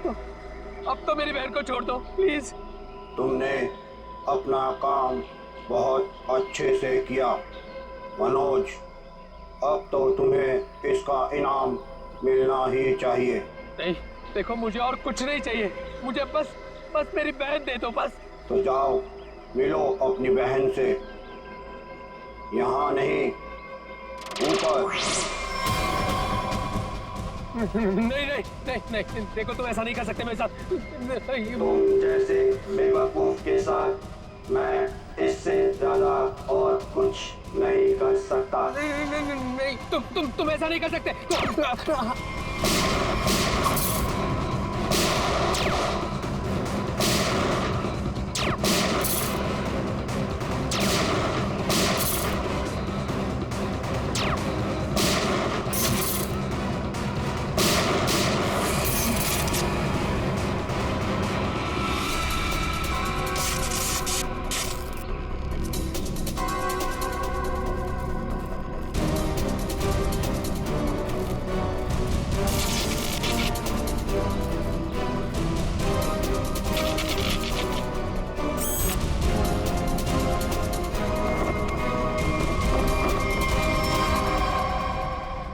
अब तो मेरी बहन को छोड़ दो प्लीज। तुमने अपना काम बहुत अच्छे से किया मनोज, अब तो तुम्हें इसका इनाम मिलना ही चाहिए। नहीं देखो, मुझे और कुछ नहीं चाहिए, मुझे बस मेरी बहन दे दो बस। तो जाओ मिलो अपनी बहन से, यहाँ नहीं ऊपर। नहीं, देखो तुम ऐसा नहीं कर सकते मेरे साथ। तुम जैसे बेवकूफ के साथ मैं इससे ज्यादा और कुछ नहीं कर सकता। नहीं, तुम ऐसा नहीं कर सकते।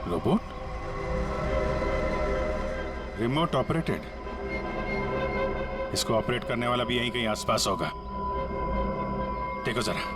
रोबोट रिमोट ऑपरेटेड, इसको ऑपरेट करने वाला भी यहीं कहीं आसपास होगा। देखो जरा।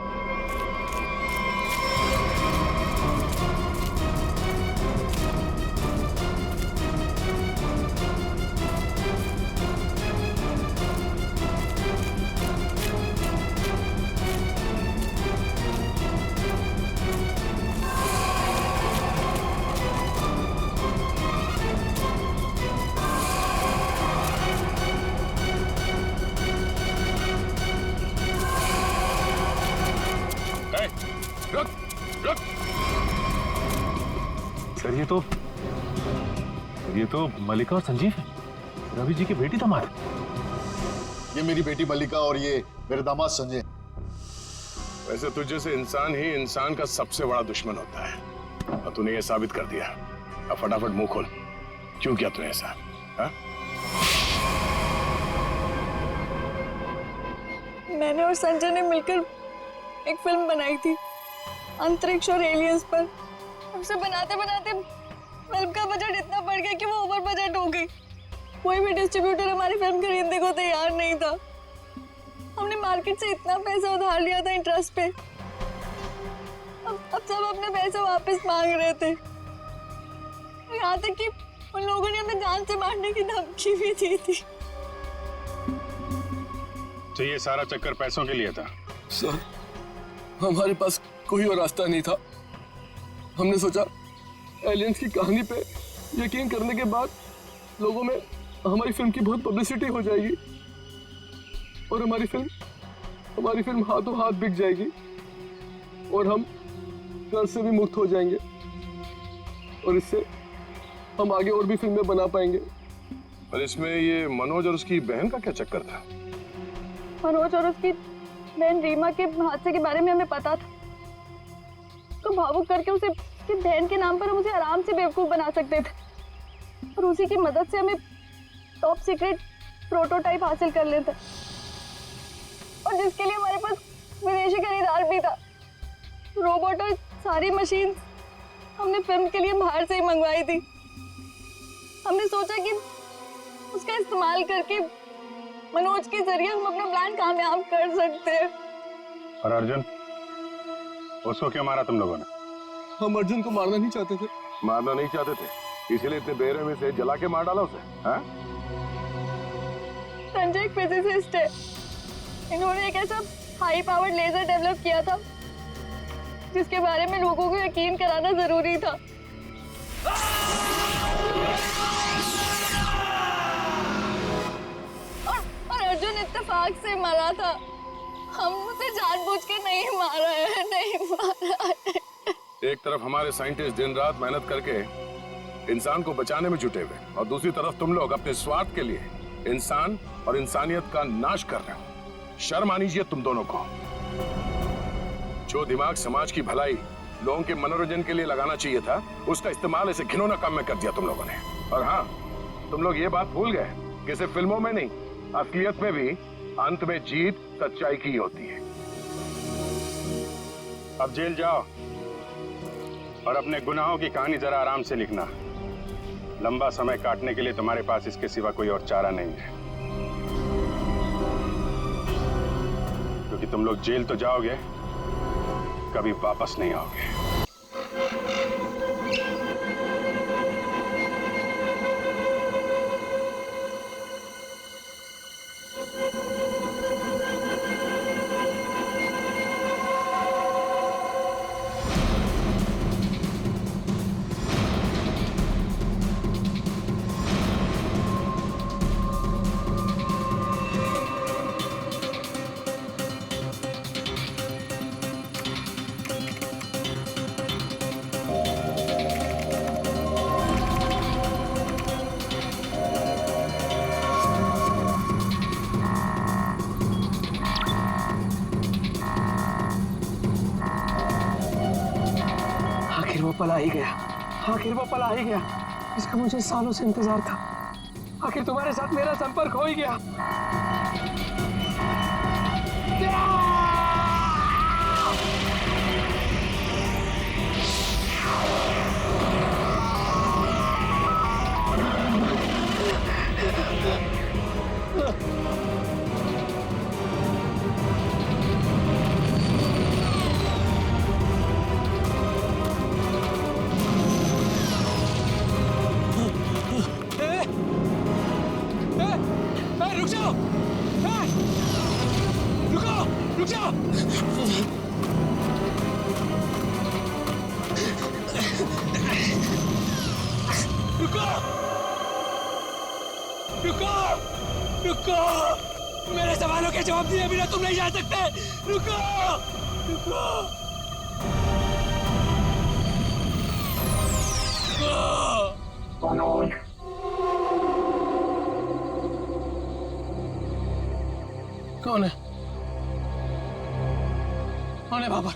सर ये तो मल्लिका और संजीव है, रवि जी की बेटी दामाद। ये मेरी बेटी मल्लिका और ये मेरे दामाद संजय। वैसे तुझ जैसे इंसान ही इंसान का सबसे बड़ा दुश्मन होता है, और तूने ये साबित कर दिया। अब फटाफट मुंह खोल, क्यों किया तूने ऐसा? हा? मैंने और संजय ने मिलकर एक फिल्म बनाई थी अंतरिक्ष और एलियंस पर। उसे बनाते बनाते फिल्म का बजट इतना बढ़ गया कि वो ओवर बजट हो गई। कोई भी डिस्ट्रीब्यूटर हमारी फिल्म खरीदने को तैयार नहीं था। हमने मार्केट से इतना पैसा उधार लिया था इंटरेस्ट पे। अब सब अपने पैसे वापस मांग रहे थे। यहाँ तक कि उन लोगों ने हमें जान से मारने की धमकी भी दी थी। तो ये सारा चक्कर पैसों के लिए था? सर, हमारे पास कोई और रास्ता नहीं था। हमने सोचा एलियंस की कहानी पे यकीन करने के बाद लोगों में हमारी फिल्म की बहुत पब्लिसिटी हो जाएगी और हमारी फिल्म हाथों हाथ बिक जाएगी और हम कर्ज से भी मुक्त हो जाएंगे और इससे हम आगे और भी फिल्में बना पाएंगे। पर इसमें ये मनोज और उसकी बहन का क्या चक्कर था? मनोज और उसकी बहन रीमा के हादसे के बारे में हमें पता था, तो भावुक करके उसे उसकी बहन के नाम पर हम उसे आराम से बेवकूफ बना सकते थे और उसी की मदद से हमें टॉप सीक्रेट प्रोटोटाइप हासिल कर लेते और जिसके लिए हमारे पास विदेशी खरीदार भी था। रोबोट और सारी मशीन हमने फिल्म के लिए बाहर से ही मंगवाई थी। हमने सोचा कि उसका इस्तेमाल करके मनोज के जरिए हम अपना प्लान कामयाब कर सकते हैं। और अर्जुन, उसको क्यों मारा तुम लोगों ने? हम अर्जुन को मारना नहीं चाहते थे। मारना नहीं चाहते थे, इसीलिए इतने बेरहमी से जला के मार डाला उसे? हाँ? संजय एक फिजिसिस्ट है। इन्होंने एक ऐसा हाई पावर्ड लेजर डेवलप किया था जिसके बारे में लोगों को यकीन कराना जरूरी था। और अर्जुन इत्तेफाक से मरा था। हम उसे जानबूझ के नहीं मारा है, नहीं मारा है। एक तरफ हमारे साइंटिस्ट दिन रात मेहनत करके इंसान को बचाने में जुटे हुए, और दूसरी तरफ तुम लोग अपने स्वार्थ के लिए इंसान और इंसानियत का नाश कर रहे हो। शर्म आनी चाहिए तुम दोनों को। जो दिमाग समाज की भलाई, लोगों के मनोरंजन के लिए लगाना चाहिए था, उसका इस्तेमाल ऐसे घिनौना काम में कर दिया तुम लोगों ने। और हाँ, तुम लोग ये बात भूल गए कि सिर्फ फिल्मों में नहीं, असलियत में भी अंत में जीत सच्चाई की होती है। अब जेल जाओ और अपने गुनाहों की कहानी जरा आराम से लिखना। लंबा समय काटने के लिए तुम्हारे पास इसके सिवा कोई और चारा नहीं है, क्योंकि तुम लोग जेल तो जाओगे, कभी वापस नहीं आओगे। आखिर वो पला ही गया, आखिर वो पला ही गया। इसका मुझे सालों से इंतजार था। आखिर तुम्हारे साथ मेरा संपर्क हो ही गया। रुक जाओ! रुको! रुक जाओ! रुको! रुको! रुको! मेरे सवालों के जवाब दिए बिना तुम नहीं जा सकते। रुको! रुको! मनोज, कौन है? कौन है बाबर?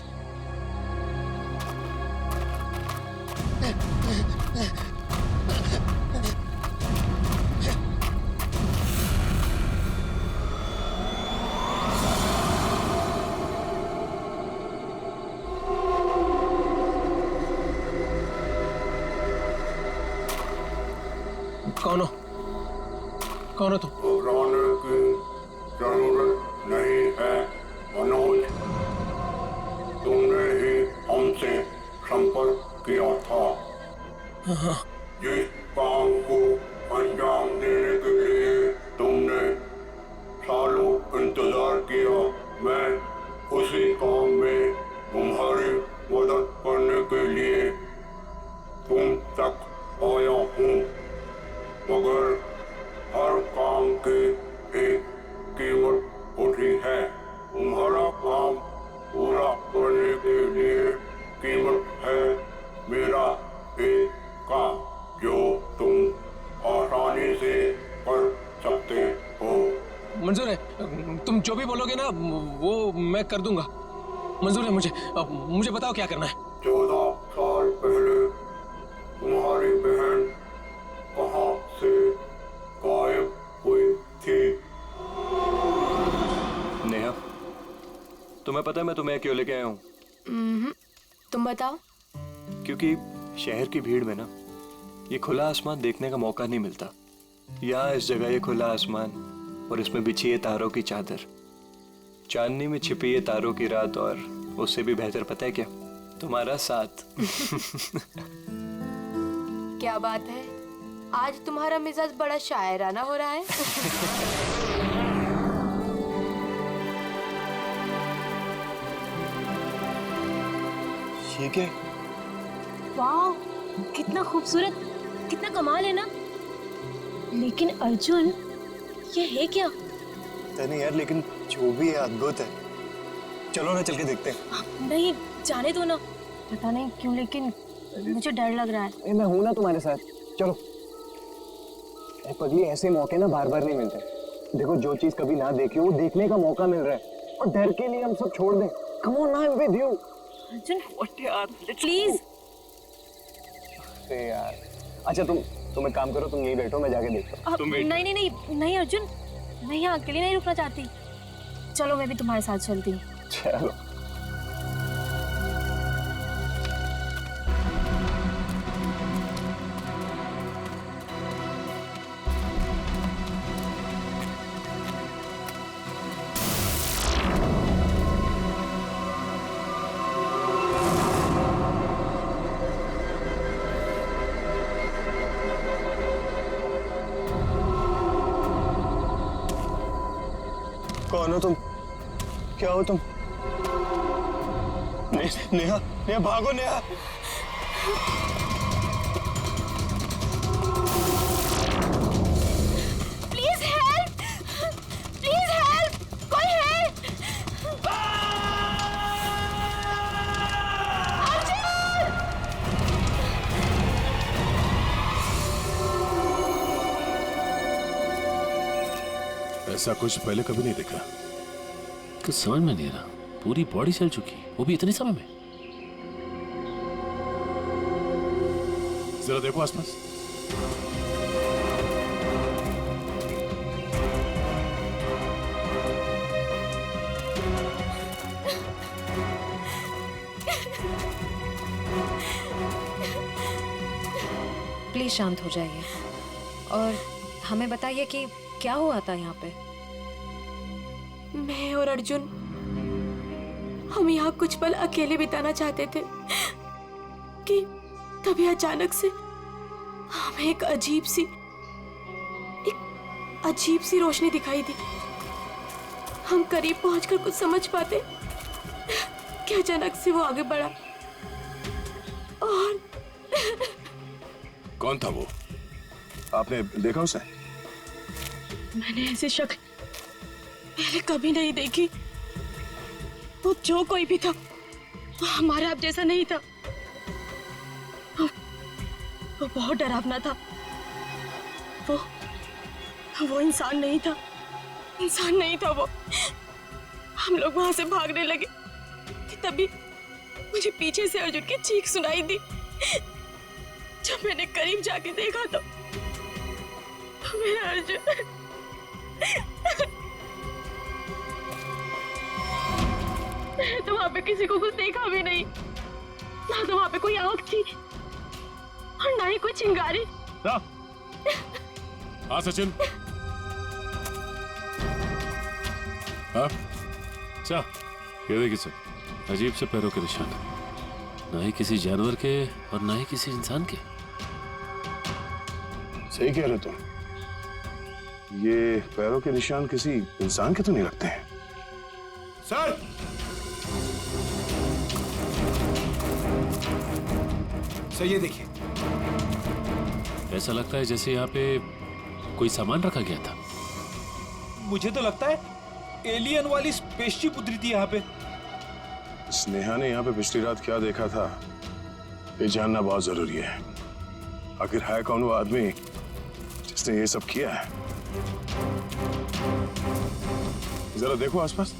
कौन हो? कौन हो तुम? घबराने की जरूरत नहीं है मनोज। तुमने ही हमसे संपर्क किया था। जिस काम को अंजाम देने के लिए तुमने सालों इंतजार किया, मैं उसी काम में तुम्हारी मदद करने के लिए तुम तक आया हूँ। मगर हर काम की एक कीमत होती है। तुम्हारा काम पूरा करने के लिए कीमत है मेरा एक काम, जो तुम आसानी से कर सकते हो। मंजूर है, तुम जो भी बोलोगे ना वो मैं कर दूंगा। मंजूर है मुझे। अब मुझे बताओ क्या करना है। 14 साल पहले तुम्हारी बहन कहाँ से गायब हुई थी? नेहा, तुम्हें पता है मैं तुम्हें क्यों लेके आया हूँ? तुम बताओ। क्योंकि शहर की भीड़ में ना ये खुला आसमान देखने का मौका नहीं मिलता। यहाँ इस जगह ये खुला आसमान और इसमें बिछी है तारों की चादर, चांदनी में छिपी है तारों की रात, और उससे भी बेहतर पता है क्या? तुम्हारा साथ। क्या बात है, आज तुम्हारा मिजाज बड़ा शायराना हो रहा है। ये क्या? वाह, कितना खूबसूरत, कितना कमाल है ना। लेकिन अर्जुन, ये है क्या? नहीं यार, लेकिन जो भी है अद्भुत है। चलो ना चल के देखते हैं। नहीं, जाने दो ना। पता नहीं क्यों लेकिन मुझे डर लग रहा है। मैं हूं ना तुम्हारे साथ, चलो। पगली, ऐसे मौके ना बार बार नहीं मिलते। देखो, जो चीज कभी ना देखी हो वो देखने का मौका मिल रहा है, और डर के लिए हम सब छोड़ दें। Come on, I am with you. Arjun, please. अरे यार, अच्छा तुम एक काम करो, तुम यहीं बैठो, मैं जाके देखता हूँ। नहीं नहीं नहीं नहीं अर्जुन, मैं यहाँ अकेले नहीं रुकना चाहती। चलो मैं भी तुम्हारे साथ चलती हूँ। चलो। कौन हो तुम? क्या हो तुम? नेहा, नेहा भागो Neha. Please help, please help, कोई है? ऐसा कुछ पहले कभी नहीं देखा। कुछ समझ में नहीं आ रहा, पूरी बॉडी चल चुकी, वो भी इतने समय में। जरा देखो आसपास। प्लीज शांत हो जाइए और हमें बताइए कि क्या हुआ था यहाँ पे। मैं और अर्जुन हम यहाँ कुछ पल अकेले बिताना चाहते थे कि तभी अचानक से हमें एक अजीब सी रोशनी दिखाई दी। हम करीब पहुंचकर कुछ समझ पाते कि अचानक से वो आगे बढ़ा और कौन था वो? आपने देखा उसे? मैंने ऐसी शक्ल पहले कभी नहीं देखी। वो जो कोई भी था वो हमारे आप जैसा नहीं था। वो बहुत डरावना था। वो इंसान नहीं था, इंसान नहीं था वो। हम लोग वहां से भागने लगे कि तभी मुझे पीछे से अर्जुन की चीख सुनाई दी। जब मैंने करीब जाके देखा तो मेरा अर्जुन मैंने तो वहां पे किसी को कुछ देखा भी नहीं, ना तो वहां पे कोई आंख थी और ना ही कोई चिंगारी। हाँ सचिन। हाँ अच्छा, ये देखिए सर, अजीब से पैरों के निशान, ना ही किसी जानवर के और ना ही किसी इंसान के। सही कह रहे तुम, ये पैरों के निशान किसी इंसान के तो नहीं लगते हैं। सर, सर ये देखिए, ऐसा लगता है जैसे यहाँ पे कोई सामान रखा गया था। मुझे तो लगता है एलियन वाली स्पेसशिप उतरी थी यहाँ पे। स्नेहा ने यहाँ पे पिछली रात क्या देखा था, ये जानना बहुत जरूरी है। आखिर है कौन वो आदमी जिसने ये सब किया है? जरा देखो आसपास।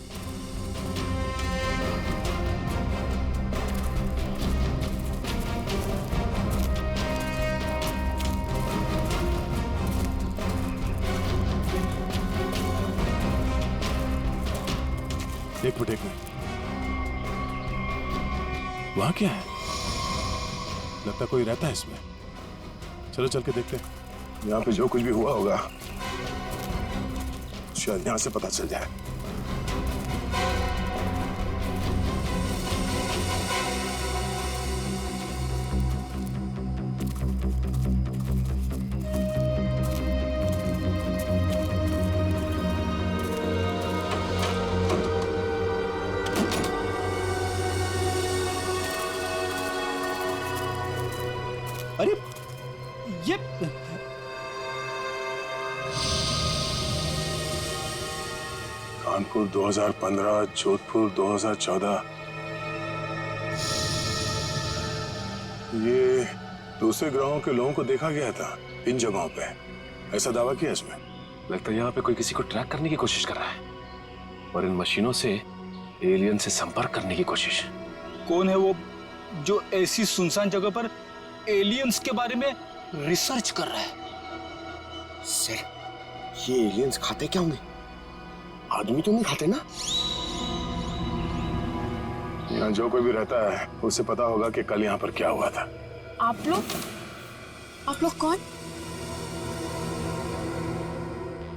एक मिनट वहां क्या है? लगता कोई रहता है इसमें। चलो चल के देखते हैं। यहाँ पे जो कुछ भी हुआ होगा शायद यहाँ से पता चल जाए। अरे ये कानपुर 2015, जोधपुर 2014। ये दूसरे ग्रहों के लोगों को देखा गया था इन जगहों पे, ऐसा दावा किया इसमें। लगता है यहाँ पे कोई किसी को ट्रैक करने की कोशिश कर रहा है और इन मशीनों से एलियन से संपर्क करने की कोशिश। कौन है वो जो ऐसी सुनसान जगह पर एलियंस के बारे में रिसर्च कर रहा है। सर, ये एलियंस खाते क्या होंगे? आदमी तो नहीं खाते ना? यहाँ जो कोई भी रहता है उसे पता होगा कि कल यहाँ पर क्या हुआ था। आप लोग कौन?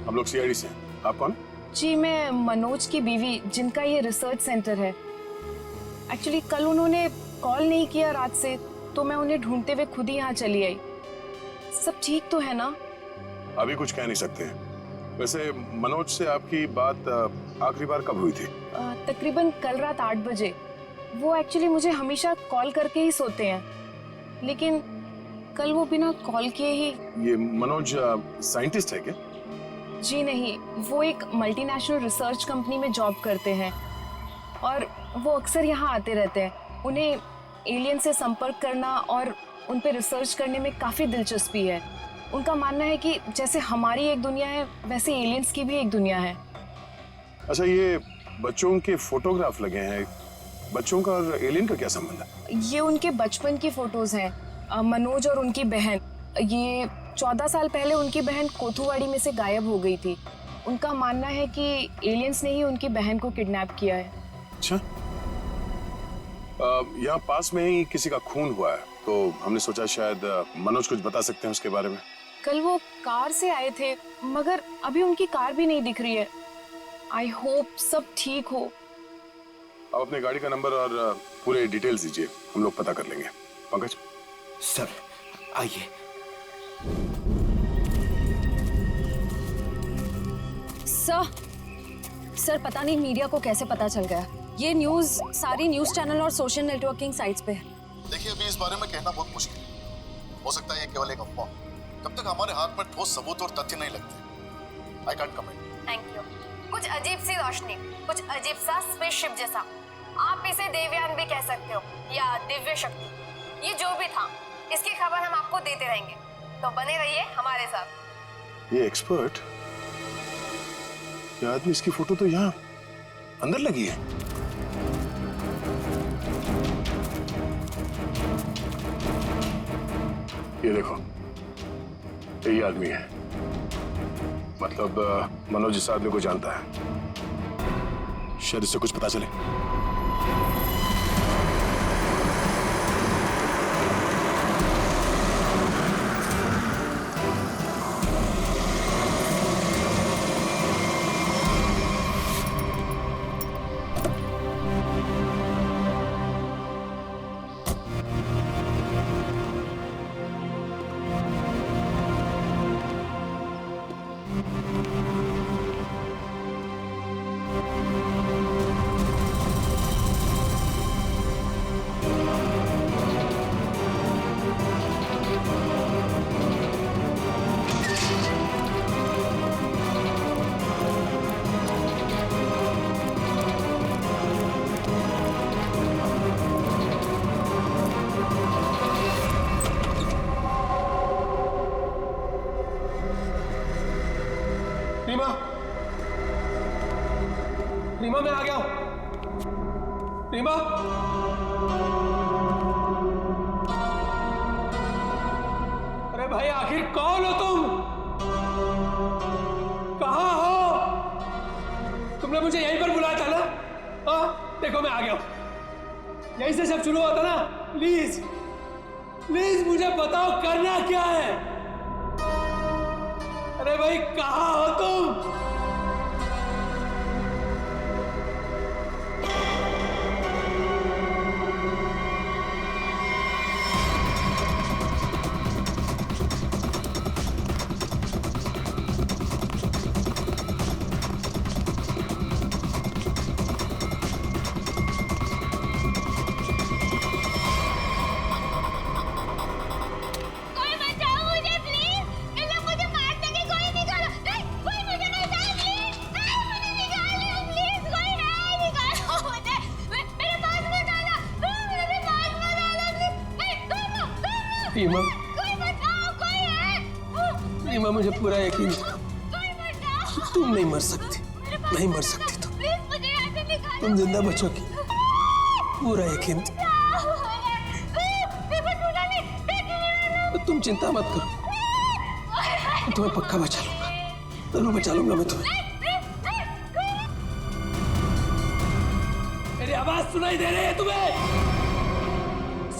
हम लोग सीआईडी से। आप कौन? जी मैं मनोज की बीवी, जिनका ये रिसर्च सेंटर है। एक्चुअली कल उन्होंने कॉल नहीं किया रात से, तो मैं उन्हें ढूंढते हुए खुद ही यहाँ चली आई। सब ठीक तो है ना? अभी कुछ कह नहीं सकते। वैसे मनोज से आपकी बात आखिरी बार कब हुई थी? तकरीबन कल रात 8 बजे। वो एक्चुअली मुझे हमेशा कॉल करके ही सोते हैं, लेकिन कल वो बिना कॉल किए ही। ये मनोज साइंटिस्ट है क्या? जी नहीं, वो एक मल्टीनेशनल रिसर्च कंपनी में जॉब करते हैं और वो अक्सर यहाँ आते रहते हैं। उन्हें एलियन से संपर्क करना और उन पे रिसर्च करने में काफ़ी दिलचस्पी है। उनका मानना है कि जैसे हमारी एक दुनिया है, वैसे एलियंस की भी एक दुनिया है। अच्छा, ये बच्चों के फोटोग्राफ लगे हैं, बच्चों का और एलियन का क्या संबंध है? ये उनके बचपन की फोटोज हैं, मनोज और उनकी बहन। ये 14 साल पहले उनकी बहन कोथुवाड़ी में से गायब हो गई थी। उनका मानना है कि एलियंस ने ही उनकी बहन को किडनैप किया है। अच्छा, यहाँ पास में ही किसी का खून हुआ है, तो हमने सोचा शायद मनोज कुछ बता सकते हैं उसके बारे में। कल वो कार से आए थे, मगर अभी उनकी कार भी नहीं दिख रही है। आई होप सब ठीक हो। आप अपने गाड़ी का नंबर और पूरे डिटेल्स दीजिए, हम लोग पता कर लेंगे। पंकज सर आइए। सर पता नहीं मीडिया को कैसे पता चल गया। ये न्यूज़ सारी न्यूज़ चैनल और सोशल नेटवर्किंग साइट्स पे है। देखिए, अभी इस बारे में कहना बहुत मुश्किल है। हो सकता है ये केवल एक अफवाह। जब तक हमारे हाथ में ठोस सबूत और तथ्य नहीं लगते, I can't comment. Thank you. कुछ अजीब सी रोशनी, कुछ अजीब सा स्पेसशिप जैसा, आप इसे देवयान भी कह सकते हो या दिव्य शक्ति। ये जो भी था, इसकी खबर हम आपको देते रहेंगे, तो बने रहिए हमारे साथ। ये एक्सपर्ट, ये आदमी, इसकी फोटो तो यहाँ अंदर लगी है। ये देखो, यही आदमी है। मतलब मनोज इस आदमी को जानता है। शायद इससे कुछ पता चले। रीमा, मैं आ गया हूं। रीमा, अरे भाई आखिर कौन हो तुम? कहां हो? तुमने मुझे यहीं पर बुलाया था ना? हाँ, देखो मैं आ गया हूं। यहीं से सब शुरू होता ना। प्लीज प्लीज मुझे बताओ करना क्या है? अरे भाई कहां हो तुम? रीमा, रीमा मुझे पूरा यकीन है तुम नहीं मर सकती, नहीं मर सकती तुम जिंदा बचोगी, पूरा यकीन। तुम चिंता मत करो, मैं तुम्हें पक्का बचा लूंगा, जरूर बचा लूंगा मैं तुम्हें। मेरी आवाज सुनाई दे रही है तुम्हें?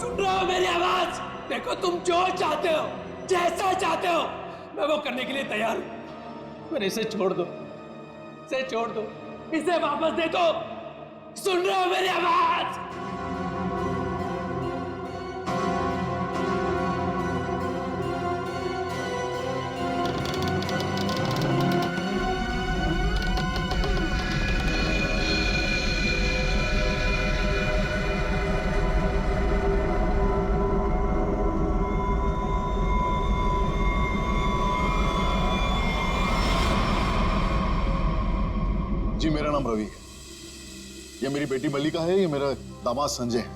सुन रहे हो मेरी आवाज? देखो, तुम जो चाहते हो, जैसा चाहते हो, मैं वो करने के लिए तैयार हूं। पर इसे छोड़ दो, इसे छोड़ दो, इसे वापस दे दो। सुन रहे हो मेरी आवाज? जी, मेरा नाम रवि है। ये मेरी बेटी मल्लिका है, ये मेरा दामाद संजय है।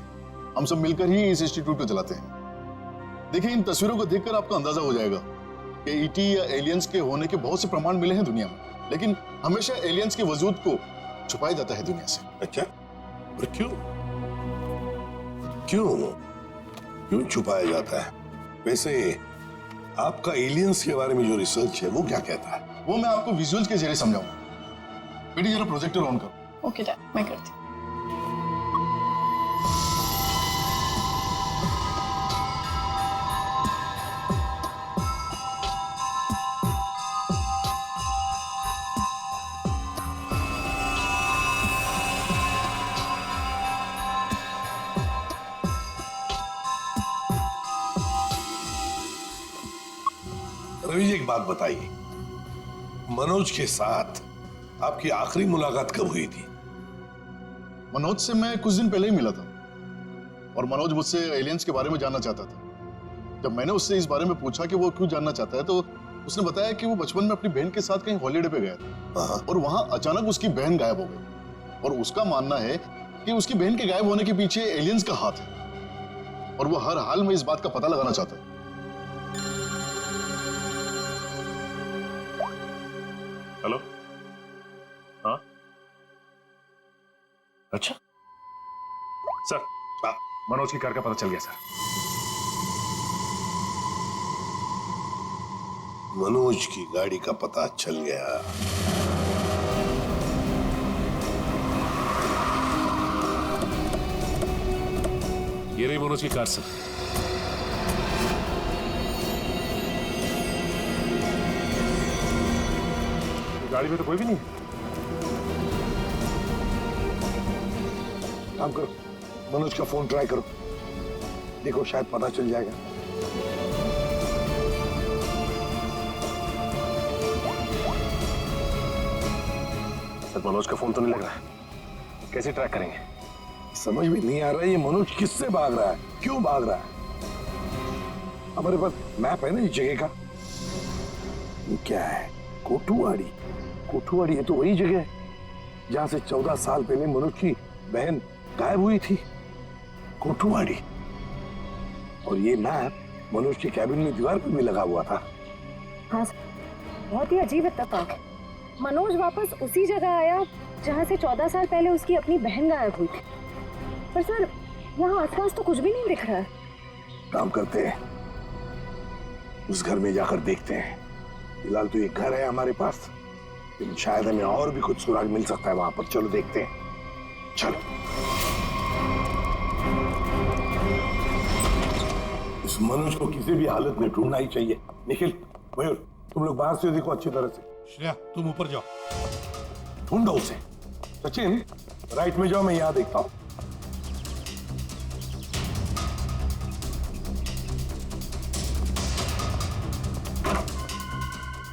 हम सब मिलकर ही इस इंस्टीट्यूट को चलाते हैं। देखिए, इन तस्वीरों को देखकर आपको अंदाजा हो जाएगा कि ईटी या एलियंस के होने के बहुत से प्रमाण मिले हैं दुनिया में, लेकिन हमेशा एलियंस के वजूद को छुपाया जाता है दुनिया से। अच्छा, और क्यों क्यों क्यों छुपाया जाता है? वैसे आपका एलियंस के बारे में जो रिसर्च है वो क्या कहता है? वो मैं आपको विजुअल्स के जरिए समझाऊंगा। बेटी, जरा प्रोजेक्टर ऑन करो। ओके डैड, मैं करती हूँ। रवि जी, एक बात बताइए, मनोज के साथ आपकी आखिरी मुलाकात कब हुई थी? मनोज से मैं कुछ दिन पहले ही मिला था और मनोज मुझसे एलियंस के बारे में जानना चाहता था। जब मैंने उससे इस बारे में पूछा कि वो क्यों जानना चाहता है, तो उसने बताया कि वो बचपन में अपनी बहन के साथ कहीं हॉलीडे पे गया था और वहां अचानक उसकी बहन गायब हो गई और उसका मानना है कि उसकी बहन के गायब होने के पीछे एलियंस का हाथ है और वो हर हाल में इस बात का पता लगाना चाहता है। हेलो, हाँ, अच्छा सर, मनोज की कार का पता चल गया सर। मनोज की गाड़ी का पता चल गया। ये रही मनोज की कार सर। गाड़ी में तो कोई भी नहीं। काम करो, मनोज का फोन ट्राई करो, देखो शायद पता चल जाएगा। सर, मनोज का फोन तो नहीं लग रहा है, कैसे ट्रैक करेंगे? समझ में नहीं आ रहा है ये मनोज किससे भाग रहा है, क्यों भाग रहा है। हमारे पास मैप है ना इस जगह का। ये क्या है? कोठुवाड़ी। कोठुवाड़ी है तो वही जगह है जहां से 14 साल पहले मनोज की बहन गायब हुई थी। कोठुवाड़ी। और ये मैप मनोज के कैबिन में दीवार पर भी लगा हुआ था। हाँ सर, बहुत ही अजीब इत्तेफाक। मनोज वापस उसी जगह आया जहाँ से 14 साल पहले उसकी अपनी बहन गायब हुई थी। पर सर, यहाँ आसपास तो कुछ भी नहीं दिख रहा है। काम करते हैं, उस घर में जाकर देखते हैं। फिलहाल तो ये घर है हमारे पास, लेकिन शायद हमें और भी कुछ सुराग मिल सकता है वहां पर। चलो देखते हैं, चलो। इस मनोज को किसी भी हालत में ढूंढना ही चाहिए। निखिल, मयूर, तुम लोग बाहर से देखो अच्छी तरह से। श्रेया, तुम ऊपर जाओ, ढूंढो उसे। सचिन, राइट में जाओ, मैं यहां देखता हूं।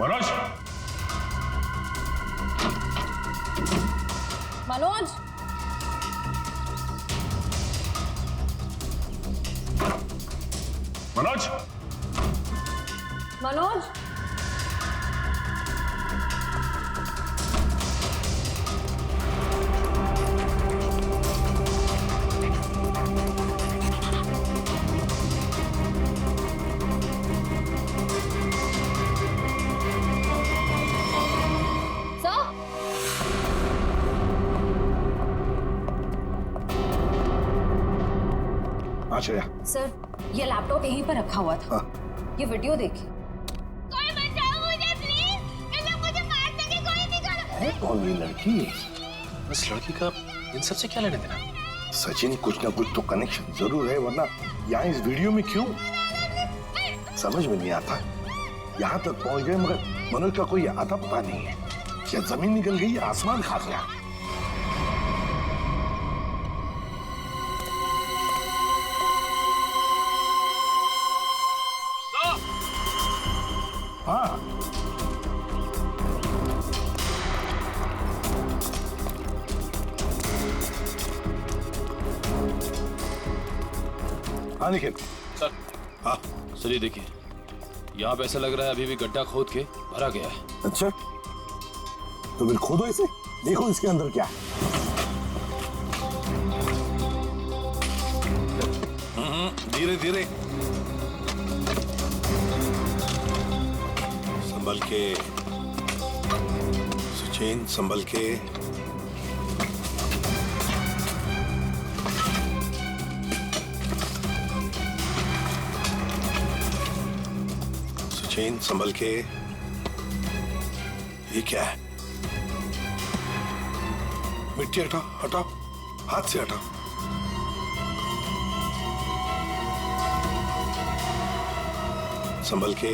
मनोज, मनोज, मनोज, मनोज, श्रेया। सर, ये लैपटॉप यहीं पर रखा हुआ था। ये वीडियो देखिए। कोई बचाओ मुझे प्लीज, ये लोग मुझे मार देंगे, कोई निकालो। है कौन ये लड़की? इस लड़की का इन सबसे क्या लेना देना? सचिन, कुछ ना कुछ तो कनेक्शन जरूर है, वरना यहाँ इस वीडियो में क्यों? समझ में नहीं आता। यहाँ तक पहुंच गए मगर मनोज का कोई आता पता नहीं है। क्या जमीन निकल गई, आसमान खा गया? हाँ, हाँ निखिल। सर। हाँ सर, ये देखिए, यहाँ पे ऐसा लग रहा है अभी भी गड्ढा खोद के भरा गया है। अच्छा, तो फिर खोदो इसे, देखो इसके अंदर क्या है। धीरे धीरे, संभल के सचिन, संभल के। सचिन, संभल के। ये क्या है? मिट्टी हटाओ, हटाओ, हाथ से हटाओ। संभल के।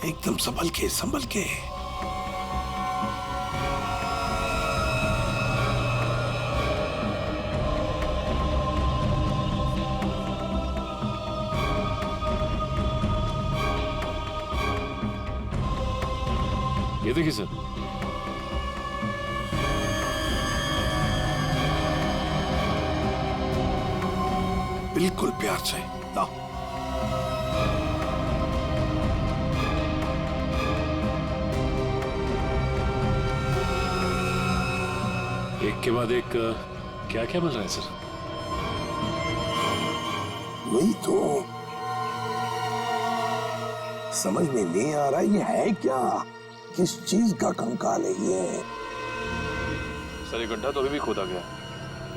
एकदम संभल के, संभल के। ये देखिए सर, बिल्कुल प्यार से लाओ। एक के बाद एक क्या क्या मिल रहा है सर? वही तो समझ में नहीं आ रहा, ये है क्या? किस चीज का कंकाल है ये? सर, ये गड्ढा तो अभी भी खोदा गया,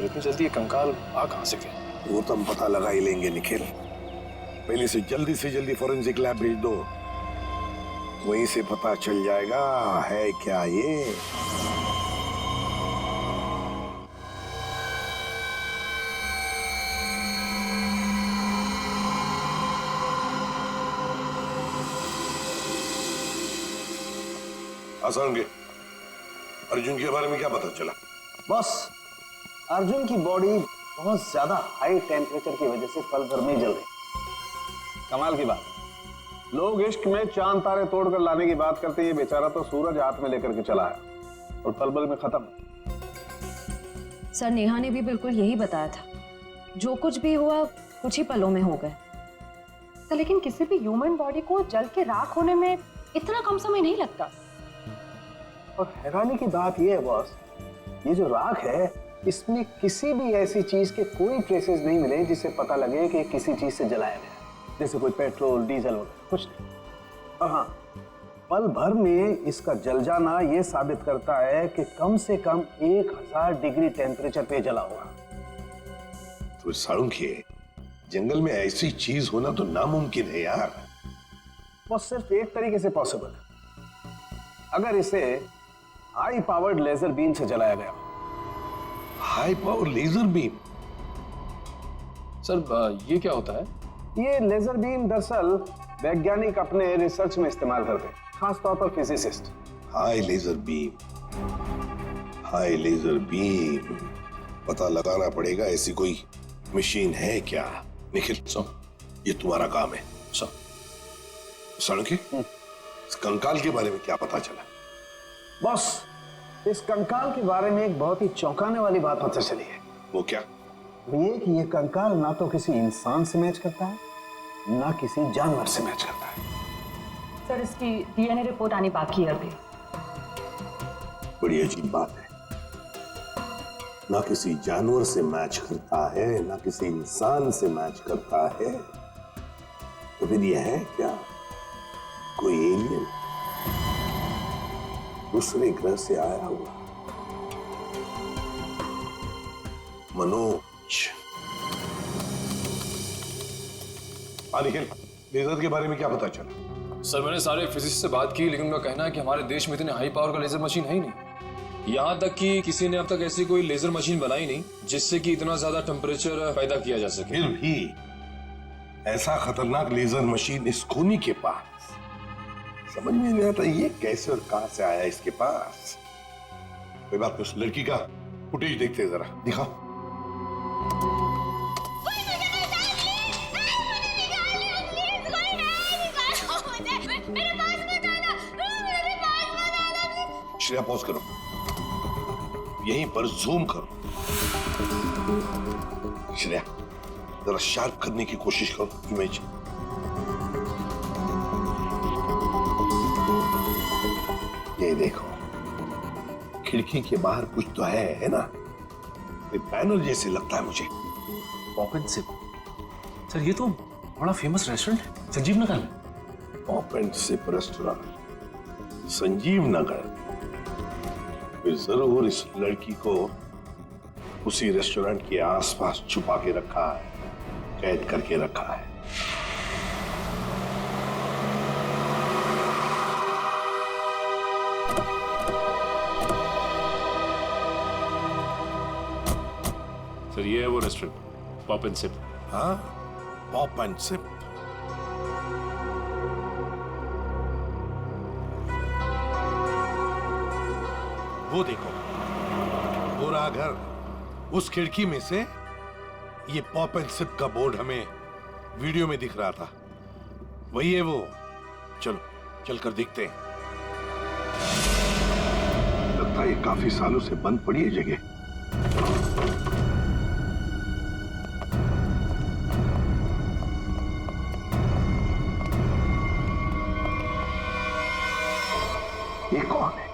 इतनी जल्दी ये कंकाल आ कहां से गया? वो तो हम पता लगा ही लेंगे निखिल। पहले से जल्दी फॉरेंसिक लैब भेज दो, वहीं से पता चल जाएगा है क्या ये। आसान के अर्जुन के बारे में क्या पता चला? बस अर्जुन की बॉडी बहुत ज्यादा हाई टेम्परेचर की वजह से पल भर में जल गई। कमाल की बात, लोग इश्क में चांद तारे तोड़कर लाने की बात करते हैं, ये बेचारा तो सूरज हाथ में लेकर के चला है और पल भर में खत्म। सर, नेहा ने भी बिल्कुल यही बताया था, जो कुछ भी हुआ कुछ ही पलों में हो गए। तो लेकिन किसी भी ह्यूमन बॉडी को जल के राख होने में इतना कम समय नहीं लगता। और हैरानी की बात यह है बॉस, ये जो राख है इसमें किसी भी ऐसी चीज के कोई ट्रेसेस नहीं मिले जिससे पता लगे कि किसी चीज से जलाया गया, जैसे कोई पेट्रोल डीजल वगैरह कुछ नहीं। और हाँ, पल भर में इसका जल जाना यह साबित करता है कि कम से कम 1000 डिग्री टेम्परेचर पे जला होगा। तो साळुंखे, जंगल में ऐसी चीज होना तो नामुमकिन है यार। बस सिर्फ एक तरीके से पॉसिबल है, अगर इसे हाई पावर्ड लेजर बीम से जलाया गया। High power laser beam? Sir, ये क्या होता है? ये लेजर बीम दरअसल वैज्ञानिक अपने रिसर्च में इस्तेमाल करते हैं, खासतौर पर physicist. High laser beam, high laser beam, पता लगाना पड़ेगा ऐसी कोई मशीन है क्या। निखिल, ये तुम्हारा काम है। साळुंखे, इस कंकाल के बारे में क्या पता चला? बॉस, इस कंकाल के बारे में एक बहुत ही चौंकाने वाली बात पता चली है। वो क्या? ये कि ये कंकाल ना तो किसी इंसान से मैच करता है, ना किसी जानवर से मैच करता है। सर, इसकी डीएनए रिपोर्ट आनी बाकी है अभी। बड़ी अजीब बात है, ना किसी जानवर से मैच करता है, ना किसी इंसान से मैच करता है, तो फिर यह है क्या, कोई एलियन दूसरे ग्रह से आया हुआ? मनोज। निखिल, लेजर के बारे में क्या पता चला? सर मैंने सारे फिजिसिस्ट से बात की, लेकिन उनका कहना है कि हमारे देश में इतने हाई पावर का लेजर मशीन है ही नहीं। यहाँ तक कि किसी ने अब तक ऐसी कोई लेजर मशीन बनाई नहीं जिससे कि इतना ज्यादा टेम्परेचर पैदा किया जा सके। फिर भी ऐसा खतरनाक लेजर मशीन इस खूनी के पास, समझ में नहीं आता ये कैसे और कहां से आया इसके पास। कोई बात नहीं, उस लड़की का फुटेज देखते हैं जरा, दिखाओ। श्रेया पॉज करो, यहीं पर जूम करो। श्रेया जरा शार्प करने की कोशिश करो इमेज। ये देखो, खिड़की के बाहर कुछ तो है ना? ये बैनर जैसे लगता है मुझे। Pop and SIP. सर ये तो बड़ा फेमस रेस्टोरेंट है, संजीव नगर में। Pop and sip restaurant Sanjeev Nagar. फिर जरूर इस लड़की को उसी रेस्टोरेंट के आसपास छुपा के रखा है, कैद करके रखा है। सर ये है वो रेस्टोरेंट, पॉप एंड सिप। हाँ, पॉप एंड सिप। वो देखो, पूरा घर, उस खिड़की में से ये पॉप एंड सिप का बोर्ड हमें वीडियो में दिख रहा था। वही है वो। चलो चलकर देखते हैं। लगता है ये काफी सालों से बंद पड़ी है जगह। ये कौन है?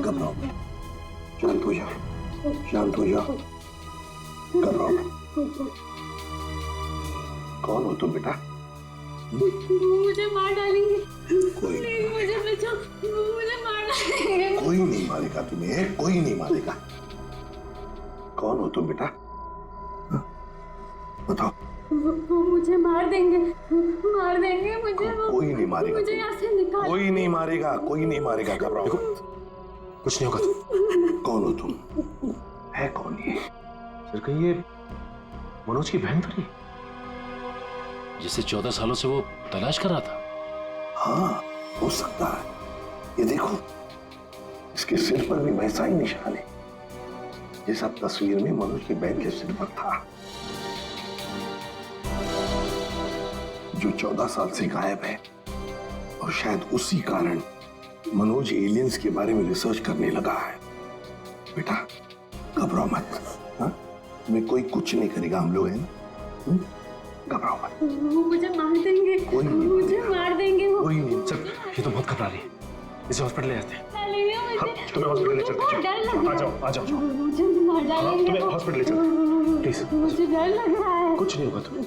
घबराओ मत, शांत हो जाओ, शांत हो जाओ, घबराओ मत। कौन हो तुम बेटा? मुझे मार डालेंगे। कोई नहीं, मुझे बचाओ, मुझे मार डालेंगे। कोई नहीं मारेगा तुम्हें, कोई नहीं मारेगा। कौन हो तुम बेटा? बताओ। वो मुझे मार देंगे मुझे। कोई नहीं मारेगा, मुझे यहाँ से निकाल। कोई नहीं मारेगा, कोई नहीं मारेगा। घबराओ, कुछ नहीं होगा। कौन हो तुम? है कौन ये? सर कहीं ये मनोज की बहन तो नहीं, जिसे 14 सालों से वो तलाश कर रहा था? हाँ, हो सकता है। ये देखो, इसके सिर पर भी वैसा ही निशान है जैसा तस्वीर में मनोज की बहन के सिर पर था, जो 14 साल से गायब है। और शायद उसी कारण मनोज एलियंस के बारे में रिसर्च करने लगा है। बेटा घबराओ मत, हाँ? तुम्हें कोई कुछ नहीं करेगा, हम लोग हैं ना। घबराओ मत। वो मुझे मार देंगे, कोई नहीं, मुझे मार देंगे वो। कोई नहीं। सर ये तो बहुत घबरा रही है, इसे हॉस्पिटल ले जाते हैं। तुम्हें हॉस्पिटल ले चलते हैं। डर लग रहा है। आ जाओ। मुझे मार डालेंगे। तुम्हें हॉस्पिटल ले चलते हैं, प्लीज। मुझे डर लग रहा है। कुछ नहीं होगा तुम्हें।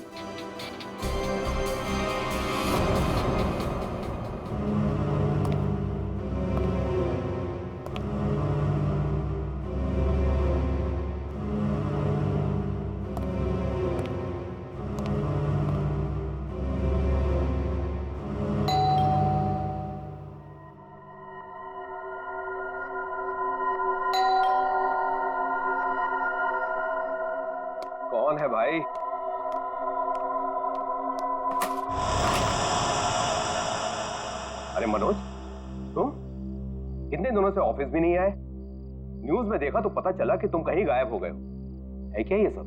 कौन है भाई? अरे मनोज, तुम कितने दिनों से ऑफिस भी नहीं आए? न्यूज में देखा तो पता चला कि तुम कहीं गायब हो गए हो। है क्या ये सब?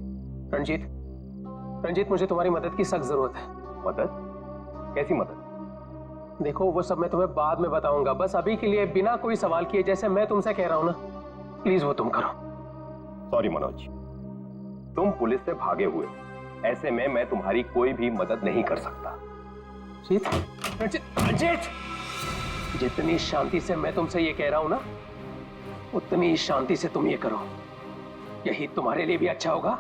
रंजीत, मुझे तुम्हारी मदद की सख्त जरूरत है। मदद? कैसी मदद? देखो वो सब मैं तुम्हें बाद में बताऊंगा, बस अभी के लिए बिना कोई सवाल किए जैसे मैं तुमसे कह रहा हूं ना, प्लीज वो तुम करो। सॉरी मनोज, तुम पुलिस से भागे हुए, ऐसे में मैं तुम्हारी कोई भी मदद नहीं कर सकता। रंजीत, जितनी शांति से मैं तुमसे ये कह रहा हूं ना, उतनी शांति से तुम ये करो, यही तुम्हारे लिए भी अच्छा होगा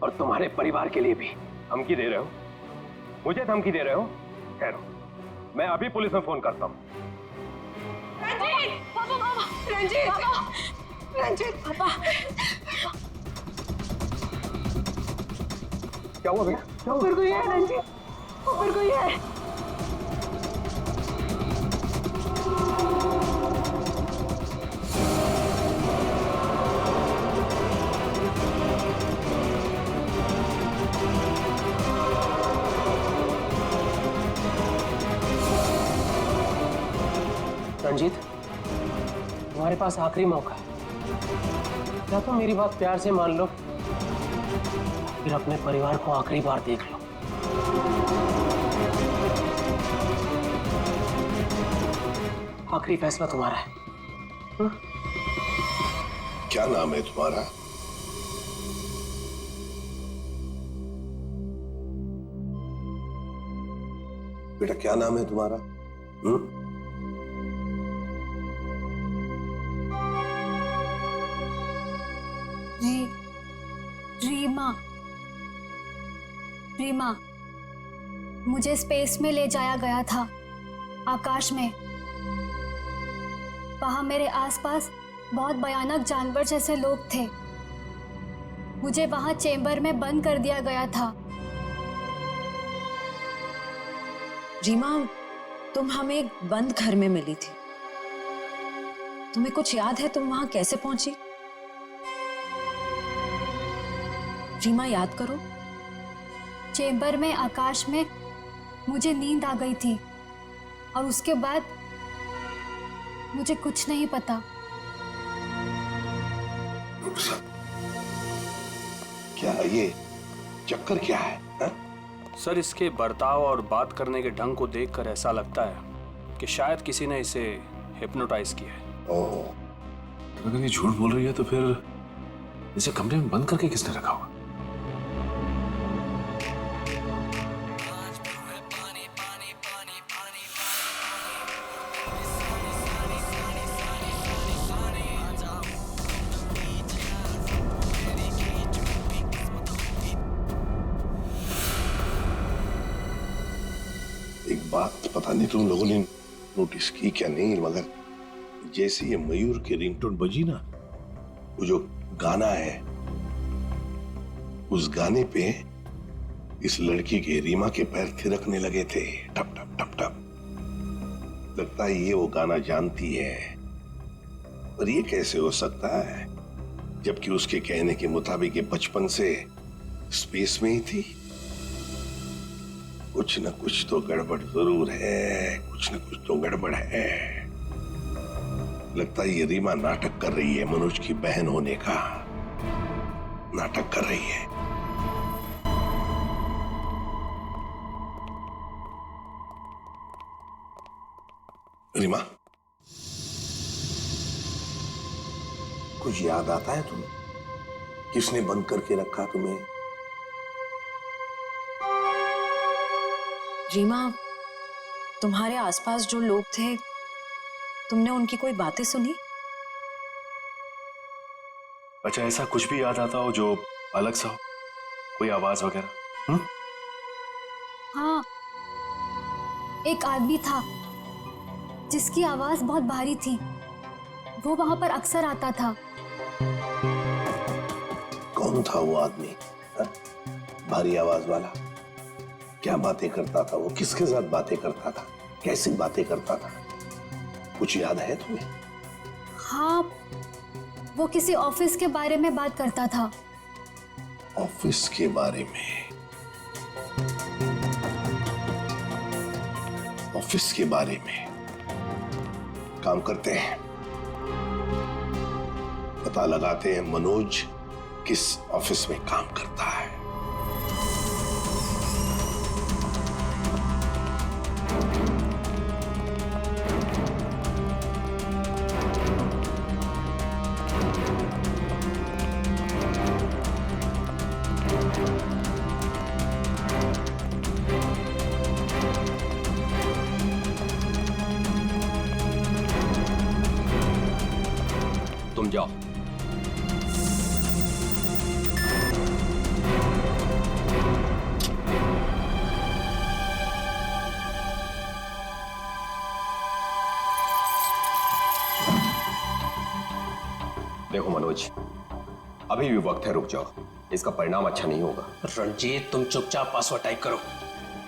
और तुम्हारे परिवार के लिए भी। धमकी दे रहे हो? मुझे धमकी दे रहे हो? ठहरो, मैं अभी पुलिस में फोन करता हूं। रंजीत! पापा, पापा! रंजीत! पापा! रंजीत! पापा! क्या हुआ बेटा? ऊपर कोई है रंजीत, ऊपर कोई है। रंजीत, तुम्हारे पास आखिरी मौका है, या तो मेरी बात प्यार से मान लो, फिर अपने परिवार को आखिरी बार देख लो। आखिरी फैसला तुम्हारा है। क्या नाम है तुम्हारा? बेटा क्या नाम है तुम्हारा? रीमा। रीमा, मुझे स्पेस में ले जाया गया था, आकाश में। वहां मेरे आसपास बहुत भयानक जानवर जैसे लोग थे। मुझे वहां चेंबर में बंद कर दिया गया था। रीमा, तुम हमें एक बंद घर में मिली थी। तुम्हें कुछ याद है तुम वहां कैसे पहुंची? रीमा, याद करो। चेंबर में, आकाश में मुझे नींद आ गई थी और उसके बाद मुझे कुछ नहीं पता। क्या ये चक्कर क्या है? सर, इसके बर्ताव और बात करने के ढंग को देखकर ऐसा लगता है कि शायद किसी ने इसे हिप्नोटाइज किया है। ओह, अगर ये झूठ बोल रही है तो फिर इसे कमरे में बंद करके किसने रखा होगा? एक बात पता नहीं तुम लोगों ने नोटिस की क्या नहीं, मगर जैसे ये मयूर की रिंगटोन बजी ना, वो जो गाना है, उस गाने पे इस लड़की के, रीमा के पैर थिरकने लगे थे, टप टप टप टप। लगता है ये वो गाना जानती है, पर ये कैसे हो सकता है जबकि उसके कहने के मुताबिक ये बचपन से स्पेस में ही थी। कुछ न कुछ तो गड़बड़ जरूर है, कुछ न कुछ तो गड़बड़ है। लगता है ये रीमा नाटक कर रही है, मनोज की बहन होने का नाटक कर रही है। रीमा, कुछ याद आता है तुम्हें? किसने बंद करके रखा तुम्हें? रीमा, तुम्हारे आसपास जो लोग थे, तुमने उनकी कोई बातें सुनी? अच्छा, ऐसा कुछ भी याद आता हो जो अलग सा हो, कोई आवाज वगैरह? हाँ, एक आदमी था जिसकी आवाज बहुत भारी थी। वो वहां पर अक्सर आता था। कौन था वो आदमी? भारी आवाज वाला? क्या बातें करता था वो? किसके साथ बातें करता था? कैसी बातें करता था? कुछ याद है तुम्हें? हाँ, वो किसी ऑफिस के बारे में बात करता था। ऑफिस के बारे में? ऑफिस के बारे में? काम करते हैं, पता लगाते हैं मनोज किस ऑफिस में काम करता है। तुम जाओ। देखो मनोज, अभी भी वक्त है, रुक जाओ। इसका परिणाम अच्छा नहीं होगा। रणजीत, तुम चुपचाप पासवर्ड टाइप करो।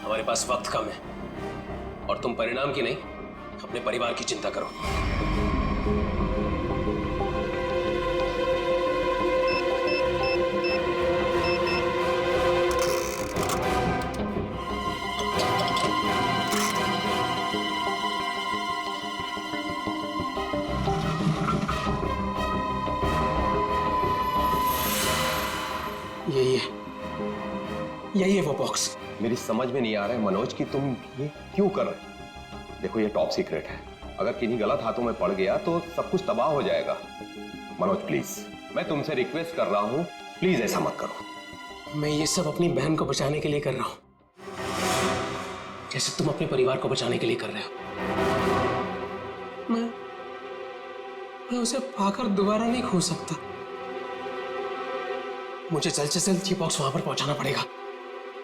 हमारे पास वक्त कम है और तुम परिणाम की नहीं, अपने परिवार की चिंता करो। यही है वो बॉक्स। मेरी समझ में नहीं आ रहा है मनोज कि तुम ये क्यों कर रहे हो। देखो ये टॉप सीक्रेट है, अगर किन्हीं गलत हाथों में पड़ गया तो सब कुछ तबाह हो जाएगा। मनोज प्लीज, मैं तुमसे रिक्वेस्ट कर रहा हूं, प्लीज ऐसा मत करो। मैं ये सब अपनी बहन को बचाने के लिए कर रहा हूं, जैसे तुम अपने परिवार को बचाने के लिए कर रहे हो। मैं उसे पाकर दोबारा नहीं खो सकता। मुझे जल्द से जल्द ये बॉक्स वहां पर पहुंचाना पड़ेगा,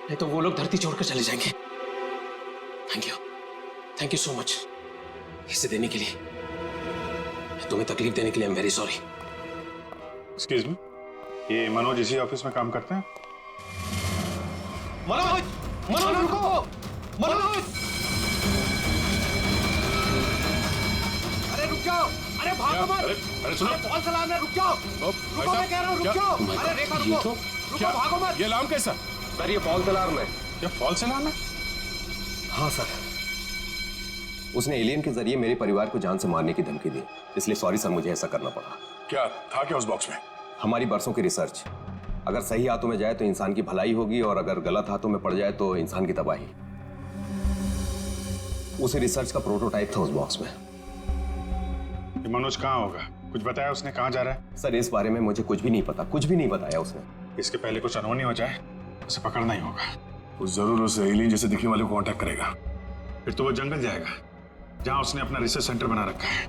नहीं तो वो लोग धरती छोड़कर चले जाएंगे। थैंक यू सो मच इसे देने के लिए, तुम्हें तकलीफ देने के लिए। I am very sorry. Excuse me, ये मनोज इसी ऑफिस में काम करते हैं? मनोज, मनोज रुको, मनोज! अरे रुक जाओ, अरे भागो मत! अरे सुनो, कॉल चलाना, रुक जाओ! रुको, मैं कह रहा हूँ, रुक जाओ! अरे रेखा रुको, रुको, भागो मत! ये अलार्म कैसा? सर ये फॉल्स अलार्म है। ये फॉल्स अलार्म है? हाँ सर, उसने एलियन के जरिए मेरे परिवार को जान से मारने की धमकी दी, इसलिए सॉरी सर, मुझे ऐसा करना पड़ा। क्या था क्या उस बॉक्स में? हमारी बरसों की रिसर्च, अगर सही हाथों में जाए तो इंसान की भलाई होगी और अगर गलत हाथों में पड़ जाए तो इंसान की तबाही। उसी रिसर्च का प्रोटोटाइप था उस बॉक्स में। ये मनोज कहाँ होगा? कुछ बताया उसने कहाँ जा रहा है? सर इस बारे में मुझे कुछ भी नहीं पता, कुछ भी नहीं बताया उसने। इसके पहले कुछ अनहोनी हो जाए, उसे पकड़ना ही होगा। वो जरूर उस एलियन जैसे दिखने वाले को कांटेक्ट करेगा। फिर तो वो जंगल जाएगा जहाँ उसने अपना रिसर्च सेंटर बना रखा है।